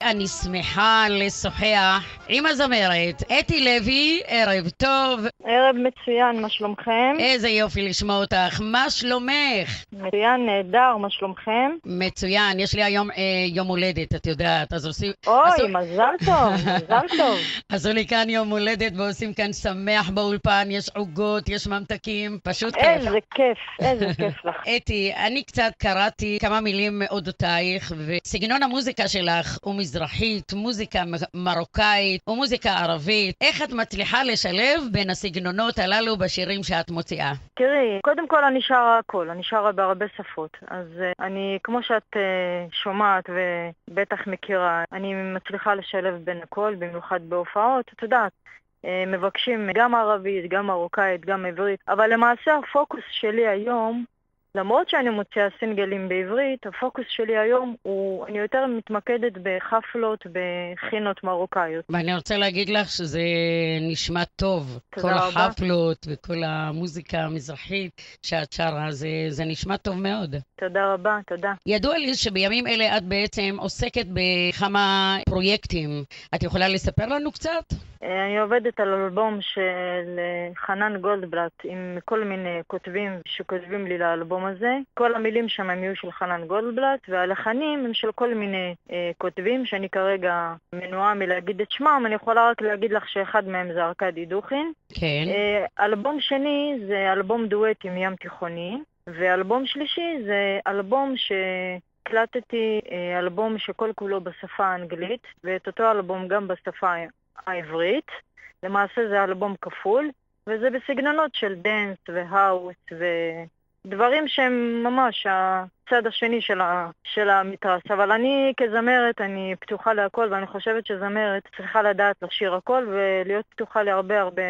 אני שמחה לשוחח עם הזמרת אתי לוי. ערב טוב. ערב מצוין, מה שלומכם? איזה יופי לשמוע אותך. מה שלומך? מצוין, נהדר, מה שלומכם? מצוין, יש לי היום יום הולדת, את יודעת, אז עושים... אוי, מזל טוב, מזל טוב. עשו לי כאן יום הולדת ועושים כאן שמח באולפן, יש עוגות, יש ממתקים, פשוט כיף. איזה כיף, איזה כיף לך. אתי, אני קצת קראתי כמה מילים אודותייך, וסגנון המוזיקה שלך הוא מזרחית, מוזיקה מרוקאית ומוזיקה ערבית. איך את מצליחה לשלב בין הסגנונות הללו בשירים שאת מוציאה? תראי, קודם כל אני שרה הכל, אני שרה בהרבה שפות. אז אני, כמו שאת שומעת ובטח מכירה, אני מצליחה לשלב בין הכל, במיוחד בהופעות, את יודעת. מבקשים גם ערבית, גם מרוקאית, גם עברית, אבל למעשה הפוקוס שלי היום, למרות שאני מוציאה סינגלים בעברית, הפוקוס שלי היום הוא, אני יותר מתמקדת בחפלות, בחינות מרוקאיות. ואני רוצה להגיד לך שזה נשמע טוב. כל רבה. החפלות וכל המוזיקה המזרחית שאת שרה, זה נשמע טוב מאוד. תודה רבה, תודה. ידוע לי שבימים אלה את בעצם עוסקת בכמה פרויקטים. את יכולה לספר לנו קצת? אני עובדת על אלבום של חנן גולדבלט עם כל מיני כותבים שכותבים לי לאלבום הזה. כל המילים שם הם יהיו של חנן גולדבלט, והלחנים הם של כל מיני כותבים שאני כרגע מנועה מלהגיד את שמם. אני יכולה רק להגיד לך שאחד מהם זה ארקדי דוכין. כן. אלבום שני זה אלבום דואט עם ים תיכוני, ואלבום שלישי זה אלבום הקלטתי, אלבום שכל כולו בשפה האנגלית, ואת אותו אלבום גם בשפה העברית. למעשה זה אלבום כפול, וזה בסגנונות של דנס והאוס ודברים שהם ממש הצד השני של המתרס. אבל אני כזמרת, אני פתוחה להכל, ואני חושבת שזמרת צריכה לדעת לשיר הכל ולהיות פתוחה להרבה הרבה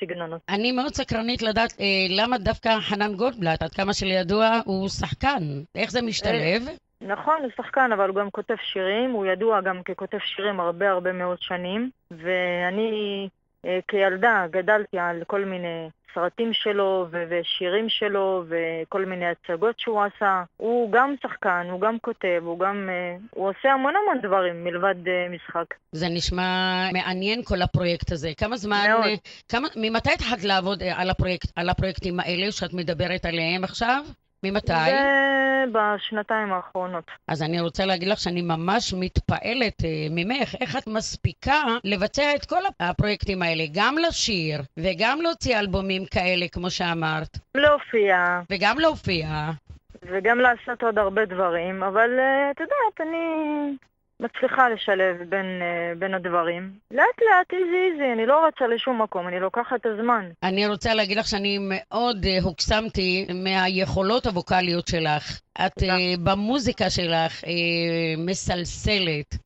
סגנונות. אני מאוד סקרנית לדעת למה דווקא חנן גולדבלט, עד כמה שלידוע, הוא שחקן. איך זה משתלב? נכון, הוא שחקן, אבל הוא גם כותב שירים. הוא ידוע גם ככותב שירים הרבה מאוד שנים. ואני כילדה גדלתי על כל מיני סרטים שלו ושירים שלו וכל מיני הצגות שהוא עשה. הוא גם שחקן, הוא גם כותב, הוא עושה המון דברים מלבד משחק. זה נשמע מעניין כל הפרויקט הזה. כמה זמן, ממתי התחלת לעבוד על הפרויקטים האלה שאת מדברת עליהם עכשיו? ממתי? זה בשנתיים האחרונות. אז אני רוצה להגיד לך שאני ממש מתפעלת ממך, איך את מספיקה לבצע את כל הפרויקטים האלה, גם לשיר וגם להוציא אלבומים כאלה כמו שאמרת. להופיע. וגם להופיע. וגם לעשות עוד הרבה דברים, אבל את יודעת, אני מצליחה לשלב בין הדברים. לאט איזי, אני לא רצה לשום מקום, אני לוקחת את הזמן. אני רוצה להגיד לך שאני מאוד הוקסמתי מהיכולות הווקליות שלך. את במוזיקה שלך מסלסלת.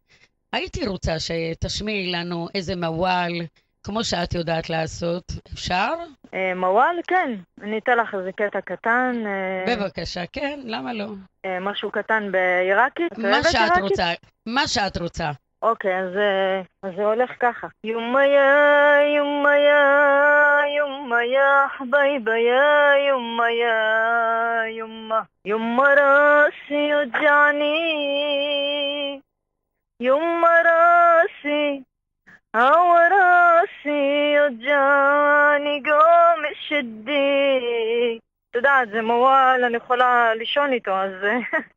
הייתי רוצה שתשמיעי לנו איזה מוואל, כמו שאת יודעת לעשות. אפשר? מוואל, כן. אני אתן לך איזה קטע קטן. בבקשה, כן, למה לא? משהו קטן בעיראקית? מה שאת רוצה. אוקיי, אז זה הולך ככה. יומה יא, יומה יא, יומה יא, חבייבה יא, יומה יא, יומה. יומה ראסי יוג'עני, יומה ראסי, ראסי יוג'עני, קום שדי. אתה יודעת, זה מוואל, אני יכולה לישון איתו, אז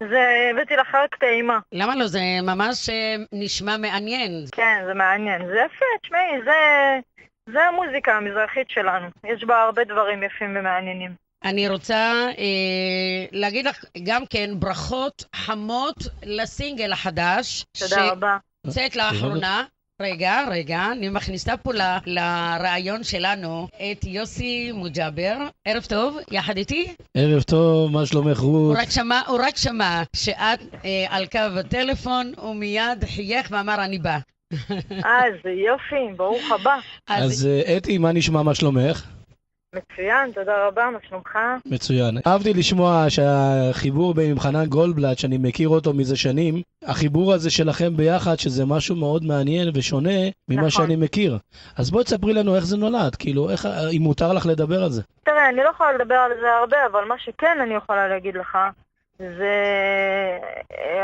זה הבאתי לך רק טעימה. למה לא? זה ממש נשמע מעניין. כן, זה מעניין. זה יפה, תשמעי, זה המוזיקה המזרחית שלנו. יש בה הרבה דברים יפים ומעניינים. אני רוצה להגיד לך גם כן ברכות חמות לסינגל החדש. תודה רבה. שיוצאת לאחרונה. רגע, אני מכניסה פה לרעיון שלנו את יוסי מוג'אבר. ערב טוב, יחד איתי. ערב טוב, מה שלומך רות? הוא רק שמע שאת על קו הטלפון, ומיד חייך ואמר אני בא. זה יופי, ברוך הבא. אז אתי, מה נשמע, מה שלומך? מצוין, תודה רבה, מה שלומך? מצוין. אהבתי לשמוע שהחיבור בין חנן גולדבלט, שאני מכיר אותו מזה שנים, החיבור הזה שלכם ביחד, שזה משהו מאוד מעניין ושונה ממה שאני מכיר. אז בואי תספרי לנו איך זה נולד, כאילו, אם מותר לך לדבר על זה. תראה, אני לא יכולה לדבר על זה הרבה, אבל מה שכן אני יכולה להגיד לך,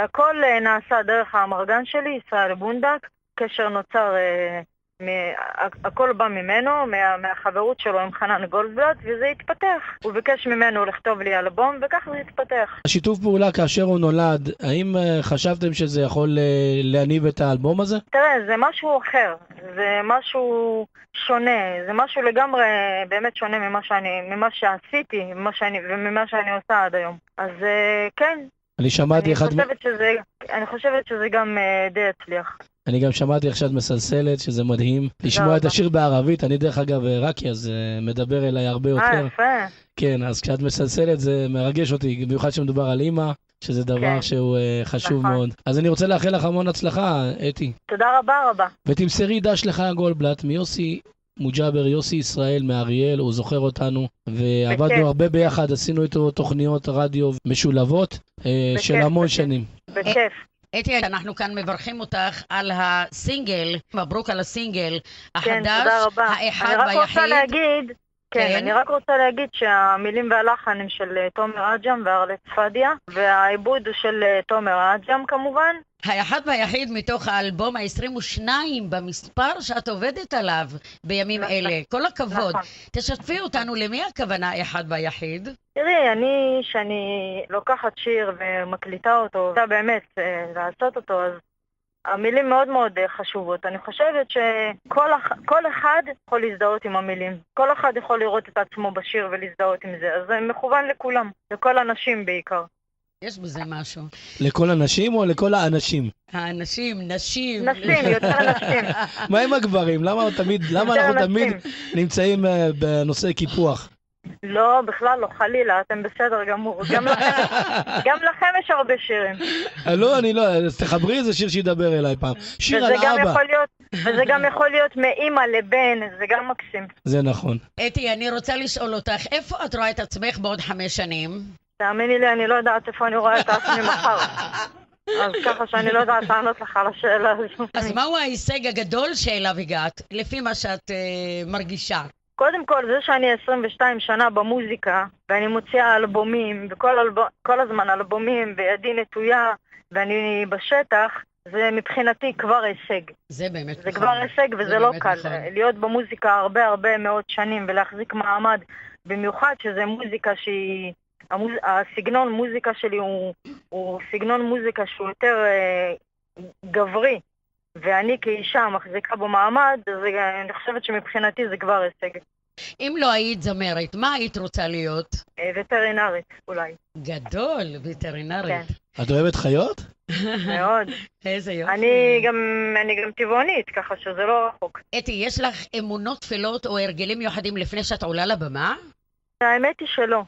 הכל נעשה דרך האמרגן שלי, ישראל בונדק. קשר נוצר, הכל בא ממנו, מהחברות שלו עם חנן גולדבלט, וזה התפתח. הוא ביקש ממנו לכתוב לי אלבום, וכך זה התפתח. השיתוף פעולה כאשר הוא נולד, האם חשבתם שזה יכול להניב את האלבום הזה? תראה, זה משהו אחר, זה משהו שונה, זה משהו לגמרי באמת שונה ממה שעשיתי, וממה שאני עושה עד היום. אז כן. אני חושבת שזה גם די הצליח. אני גם שמעתי איך שאת מסלסלת, שזה מדהים. לשמוע את השיר בערבית, אני דרך אגב רקי, אז מדבר אליי הרבה יותר. יפה. כן, אז כשאת מסלסלת זה מרגש אותי, במיוחד שמדובר על אמא, שזה דבר שהוא חשוב מאוד. אז אני רוצה לאחל לך המון הצלחה, אתי. תודה רבה. ותמסרי דש לחיים גולדבלט מיוסי מוג'אבר, יוסי ישראל מאריאל, הוא זוכר אותנו, ועבדנו הרבה ביחד, עשינו איתו תוכניות רדיו משולבות של המון שנים. בכיף. אתי, אנחנו כאן מברכים אותך על הסינגל, מברוק על הסינגל החדש, תודה רבה. האחד והיחיד. אני רק רוצה להגיד שהמילים והלחן הם של תומר עג'ם וארלט צפדיה, והעיבוד הוא של תומר עג'ם כמובן. האחד והיחיד מתוך האלבום ה-22 במספר שאת עובדת עליו בימים אלה. כל הכבוד. תשתפי אותנו למי הכוונה האחד והיחיד? תראי, שאני לוקחת שיר ומקליטה אותו, זה באמת לעשות אותו, אז המילים מאוד מאוד חשובות. אני חושבת שכל אחד יכול להזדהות עם המילים. כל אחד יכול לראות את עצמו בשיר ולהזדהות עם זה. אז זה מכוון לכולם, לכל אנשים בעיקר. יש בזה משהו. לכל הנשים או לכל האנשים? האנשים, נשים. נשים, יותר נשים. מה עם הגברים? למה אנחנו תמיד נמצאים בנושא קיפוח? לא, בכלל לא, חלילה, אתם בסדר גמור. גם לכם יש הרבה שירים. לא, אני לא, אז תחברי איזה שיר שידבר אליי פעם. שיר על אבא. וזה גם יכול להיות מאמא לבן, זה גם מקסים. זה נכון. אתי, אני רוצה לשאול אותך, איפה את רואה את עצמך בעוד 5 שנים? תאמיני לי, אני לא יודעת איפה אני רואה את עצמי מחר. אז ככה שאני לא יודעת לענות לך על השאלה הזו. אז מהו ההישג הגדול שאליו הגעת, לפי מה שאת מרגישה? קודם כל, זה שאני 22 שנה במוזיקה, ואני מוציאה אלבומים, וכל הזמן אלבומים, וידי נטויה, ואני בשטח, זה מבחינתי כבר הישג. זה באמת זה כבר הישג, וזה לא קל. להיות במוזיקה הרבה מאוד שנים, ולהחזיק מעמד, במיוחד שזה מוזיקה שהיא... הסגנון מוזיקה שלי הוא סגנון מוזיקה שהוא יותר גברי, ואני כאישה מחזיקה במעמד, אז אני חושבת שמבחינתי זה כבר הישג. אם לא היית זמרת, מה היית רוצה להיות? וטרינרית, אולי. גדול, וטרינרית. כן. את אוהבת חיות? מאוד. איזה יופי. אני גם טבעונית, ככה שזה לא רחוק. אתי, יש לך אמונות, תפילות או הרגלים מיוחדים לפני שאת עולה לבמה? האמת היא שלא.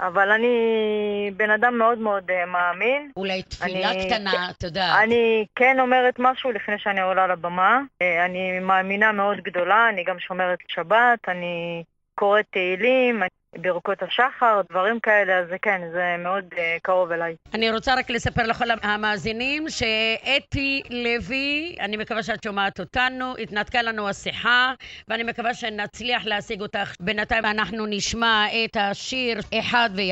אבל אני בן אדם מאוד מאוד מאמין. אולי תפילה קטנה, אתה יודע. אני כן אומרת משהו לפני שאני עולה לבמה. אני מאמינה מאוד גדולה, אני גם שומרת שבת, אני קוראת תהילים, ברכות השחר, דברים כאלה, אז כן, זה מאוד קרוב אליי. אני רוצה רק לספר לכל המאזינים שאתי לוי, אני מקווה שאת שומעת אותנו, התנתקה לנו השיחה, ואני מקווה שנצליח להשיג אותך. בינתיים אנחנו נשמע את השיר אחד ויחיד.